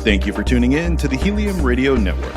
Thank you for tuning in to the Helium Radio Network.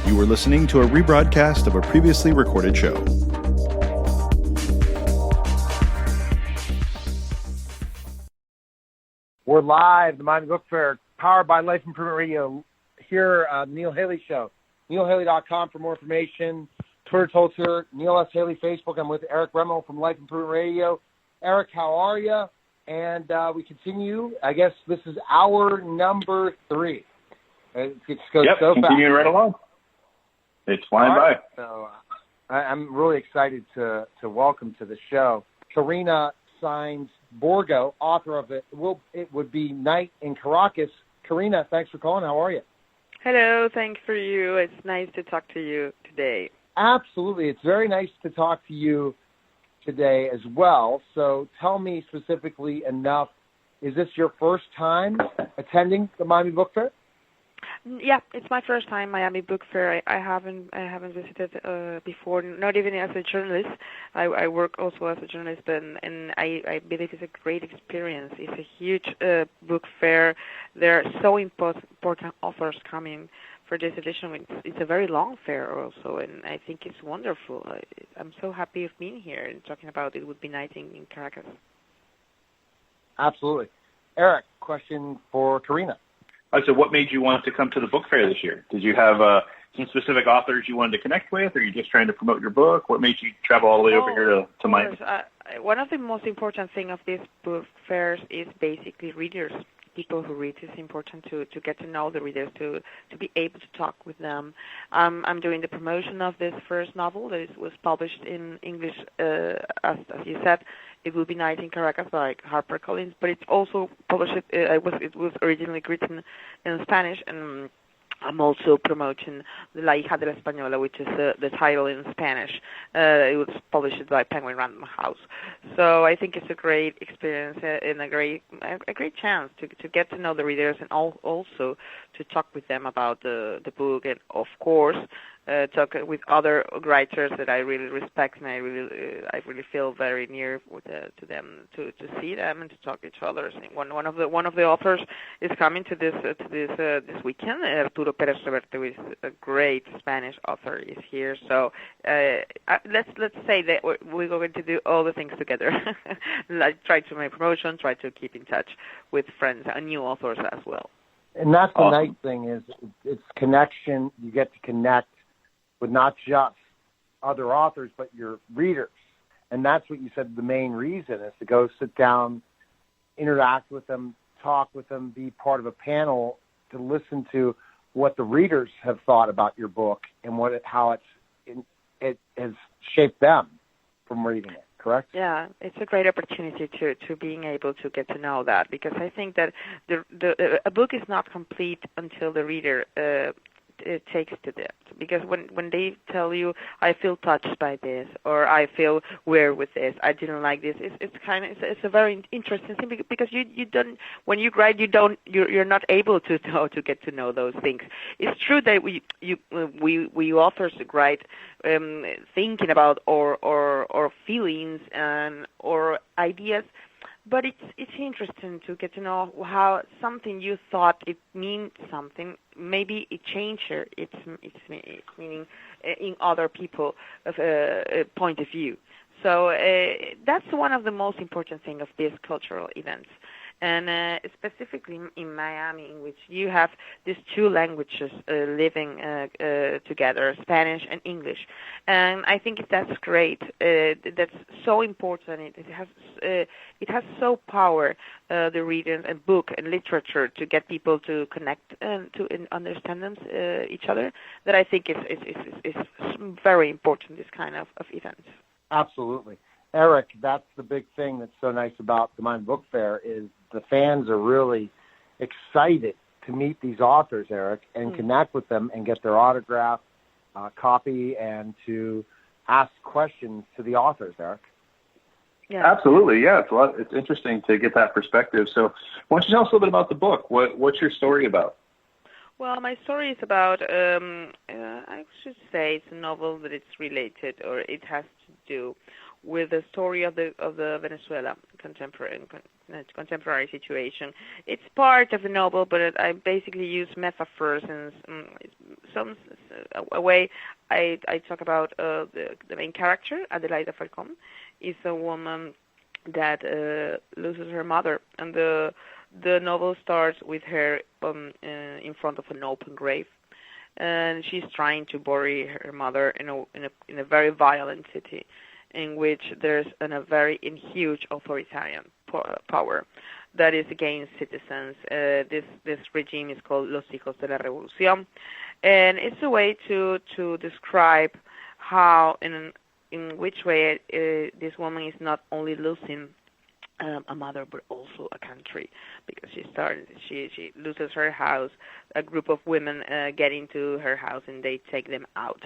You are listening to a rebroadcast of a previously recorded show. We're live, the Miami Book Fair, powered by Life Improvement Radio, here on Neil Haley Show. NeilHaley.com for more information. Twitter, Twitter, Neil S. Haley, Facebook. I'm with Eric Remmel from Life Improvement Radio. Eric, how are you? And we continue. I guess this is hour number 3. It goes so fast. Continuing right along. It's flying by. So I'm really excited to welcome to the show Karina Sainz Borgo, author of It Would Be Night in Caracas. Karina, thanks for calling. How are you? Hello, thanks for you. It's nice to talk to you today. Absolutely. It's very nice to talk to you today as well. So tell me specifically enough, is this your first time attending the Miami Book Fair? Yeah, it's my first time Miami Book Fair. I haven't visited before, not even as a journalist. I work also as a journalist, and I believe it's a great experience. It's a huge book fair. There are so important authors coming for this edition. It's a very long fair also, and I think it's wonderful. I'm so happy of being here and talking about It Would Be Night in Caracas. Absolutely. Eric, question for Karina. So what made you want to come to the book fair this year? Did you have some specific authors you wanted to connect with, or are you just trying to promote your book? What made you travel all the way over here to Miami? One of the most important things of these book fairs is basically readers. People who read. It's important to get to know the readers, to be able to talk with them. I'm doing the promotion of this first novel that was published in English, as you said. It Will Be Night in Caracas by Harper Collins, but it's also published. It was originally written in Spanish, and I'm also promoting La Hija española, which is the title in Spanish. It was published by Penguin Random House. So I think it's a great experience and a great chance to get to know the readers and also to talk with them about the book, and of course talk with other writers that I really respect, and I really feel very near to them, to see them and to talk to each other. One of the authors is coming to this weekend. Arturo Pérez Reverte, who is a great Spanish author, is here. So let's say that we're going to do all the things together. Like try to make promotion, try to keep in touch with friends and new authors as well. And that's the Awesome. nice thing is it's connection. You get to connect with not just other authors, but your readers. And that's what you said the main reason is to go sit down, interact with them, talk with them, be part of a panel to listen to what the readers have thought about your book and how it has shaped them from reading it, correct? Yeah, it's a great opportunity to being able to get to know that, because I think that a book is not complete until the reader it takes to them, because when they tell you, I feel touched by this, or I feel weird with this, I didn't like this, it's a very interesting thing, because you don't, when you write, you're not able to get to know those things. It's true that we authors write thinking about or feelings and or ideas. But it's interesting to get to know how something you thought it means something, maybe it changed its meaning in other people's point of view. So that's one of the most important things of these cultural events. And specifically in Miami, in which you have these two languages living together, Spanish and English, and I think that's great. That's so important. It has so power the reading and book and literature to get people to connect and to understand them, each other. That I think is very important. This kind of events. Absolutely. Eric, that's the big thing that's so nice about the Miami Book Fair is the fans are really excited to meet these authors, Eric, and connect with them and get their autograph, copy, and to ask questions to the authors, Eric. Yeah. Absolutely, yeah. It's interesting to get that perspective. So why don't you tell us a little bit about the book? What's your story about? Well, my story is about, I should say it's a novel that it's related, or it has to do with the story of the Venezuela, contemporary contemporary situation. It's part of the novel, but I basically use metaphors and a way I talk about the main character, Adelaida Falcon, is a woman that loses her mother, and the novel starts with her in front of an open grave, and she's trying to bury her mother in a very violent city, in which there's a very huge authoritarian power that is against citizens. This regime is called Los Hijos de la Revolución, and it's a way to describe how in which way this woman is not only losing a mother, but also a country, because she loses her house. A group of women get into her house and they take them out.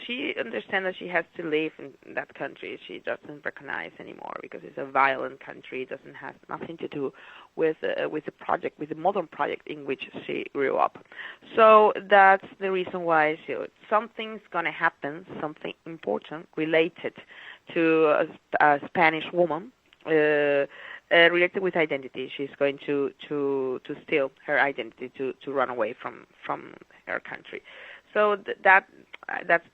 She understands that she has to live in that country. She doesn't recognize anymore because it's a violent country. It doesn't have nothing to do with the project, with the modern project in which she grew up. So that's the reason why something's going to happen, something important related to a Spanish woman. Related with identity, she's going to steal her identity, to run away from her country. So that's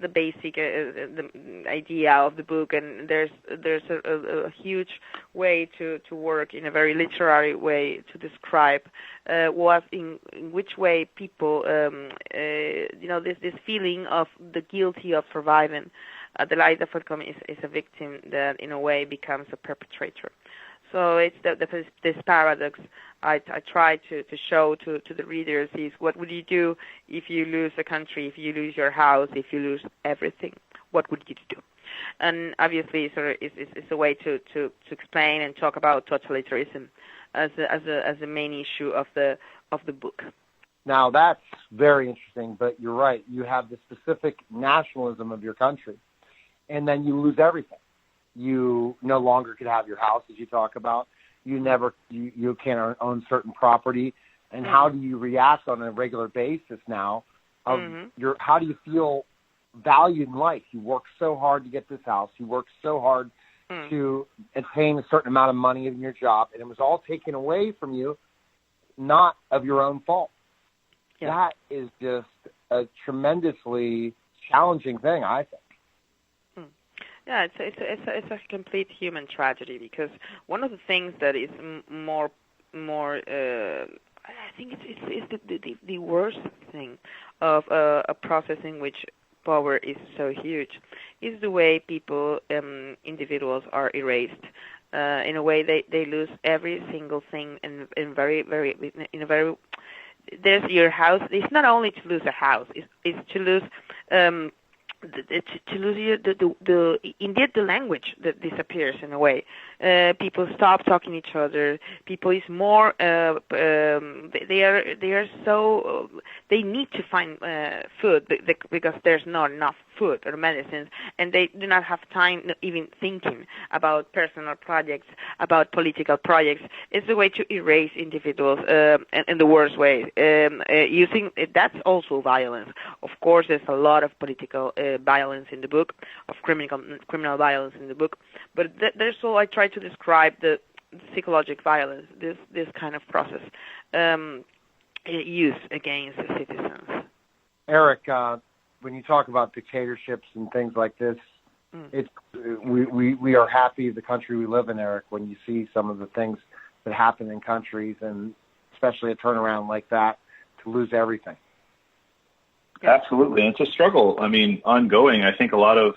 the basic the idea of the book, and there's a huge way to work in a very literary way to describe in which way people this feeling of the guilty of surviving. Adelaida Falcon is a victim that in a way becomes a perpetrator. So it's this paradox I try to show to the readers is, what would you do if you lose a country, if you lose your house, if you lose everything? What would you do? And obviously, it's a way to explain and talk about totalitarianism as a main issue of the book. Now that's very interesting, but you're right. You have the specific nationalism of your country, and then you lose everything. You no longer could have your house, as you talk about. You can't own certain property. And how do you react on a regular basis now? How do you feel valued in life? You work so hard to get this house. You work so hard to attain a certain amount of money in your job, and it was all taken away from you, not of your own fault. Yeah. That is just a tremendously challenging thing, I think. Yeah, it's a complete human tragedy, because one of the things that is more I think it's the worst thing of a process in which power is so huge is the way people, individuals, are erased. In a way, they lose every single thing in a very. There's your house. It's not only to lose a house. It's to lose. To lose the language that disappears in a way. People stop talking to each other. People is more. They are so. They need to find food because there's not enough food or medicines, and they do not have time even thinking about personal projects, about political projects. It's a way to erase individuals in the worst way. Using that's also violence. Of course, there's a lot of political violence in the book, of criminal violence in the book, but there's all I try to describe the psychological violence, this kind of process used against the citizens. Eric, when you talk about dictatorships and things like this, we are happy the country we live in, Eric, when you see some of the things that happen in countries, and especially a turnaround like that, to lose everything. Absolutely. And it's a struggle. I mean, ongoing. I think a lot of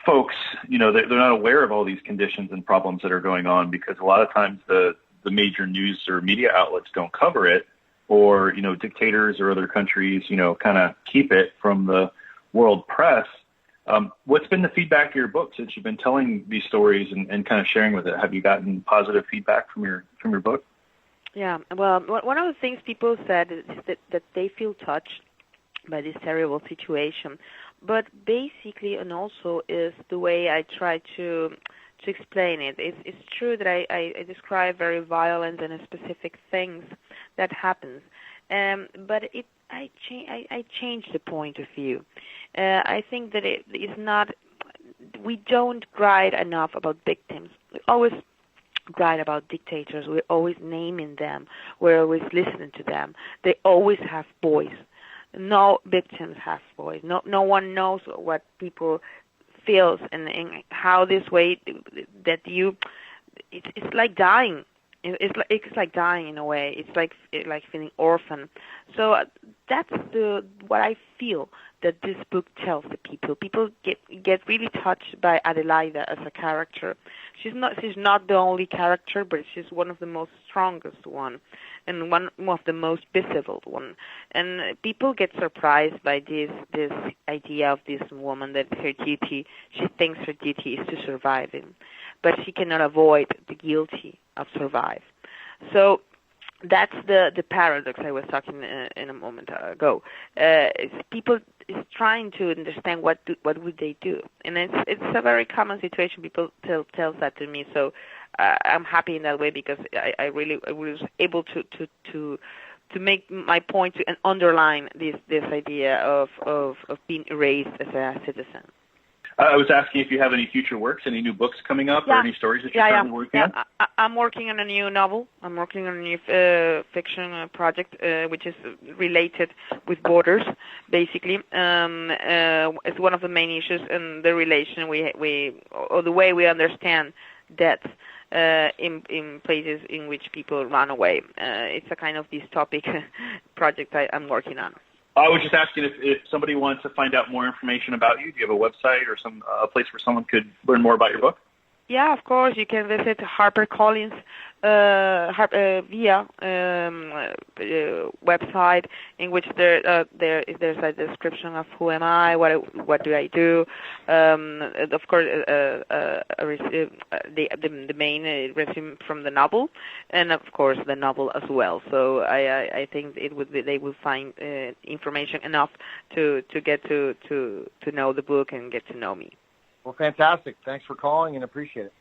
folks, they're not aware of all these conditions and problems that are going on, because a lot of times the major news or media outlets don't cover it, or, dictators or other countries, kind of keep it from the world press. What's been the feedback to your book since you've been telling these stories and kind of sharing with it? Have you gotten positive feedback from your book? Yeah. Well, one of the things people said is that they feel touched by this terrible situation, but basically, and also is the way I try to explain it. It's true that I describe very violent and specific things that happens, but I change the point of view. I think that it is not. We don't write enough about victims. We always write about dictators. We're always naming them. We're always listening to them. They always have voice. No victims have voice. No one knows what people feels and how this way that you. It's like dying. It's like dying in a way. It's like feeling orphan. So that's what I feel that this book tells the people. People get really touched by Adelaida as a character. She's not the only character, but she's one of the most strongest one, and one of the most visible one. And people get surprised by this idea of this woman that she thinks her duty is to survive him, but she cannot avoid the guilty of survive. So that's the paradox I was talking in a moment ago. People is trying to understand what would they do, and it's a very common situation. People tells that to me, so I'm happy in that way because I was able to make my point and underline this idea of being erased as a citizen. I was asking if you have any future works, any new books coming up, or any stories that you're currently working on? I'm working on a new novel. I'm working on a new fiction project, which is related with borders, basically. It's one of the main issues in the relation or the way we understand death in places in which people run away. It's a kind of dystopic project I'm working on. I was just asking if somebody wants to find out more information about you. Do you have a website or a place where someone could learn more about your book? Yeah, of course. You can visit Harper Collins via website, in which there's a description of who am I, what do I do. Of course, the main resume from the novel, and of course the novel as well. So I think they will find information enough to get to know the book and get to know me. Well, fantastic. Thanks for calling and appreciate it.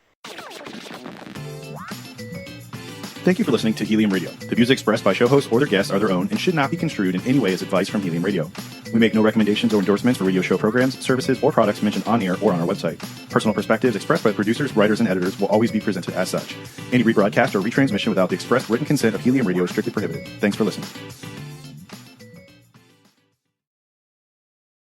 Thank you for listening to Helium Radio. The views expressed by show hosts or their guests are their own and should not be construed in any way as advice from Helium Radio. We make no recommendations or endorsements for radio show programs, services, or products mentioned on air or on our website. Personal perspectives expressed by producers, writers, and editors will always be presented as such. Any rebroadcast or retransmission without the express written consent of Helium Radio is strictly prohibited. Thanks for listening.